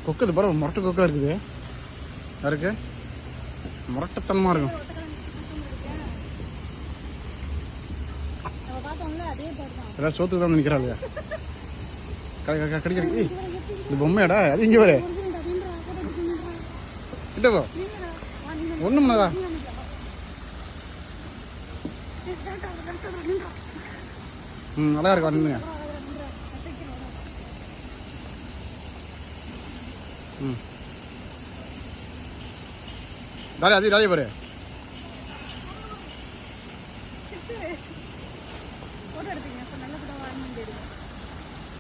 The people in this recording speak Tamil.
கொக்கு இது பாரு, முரட்டு கொக்கா இருக்குது. யாருக்கு முரட்டத்தனமா இருக்கும். ஏதாவது சோத்துக்கு தான் நிற்கிறாள். கிடைக்கிற இது பொம்மையாடா, அது இங்கே வர கிட்ட போ. ஒன்றும் பண்ணதா? நல்லா இருக்கும். நின்றுங்க. தாலி அது தாலியை பாரு.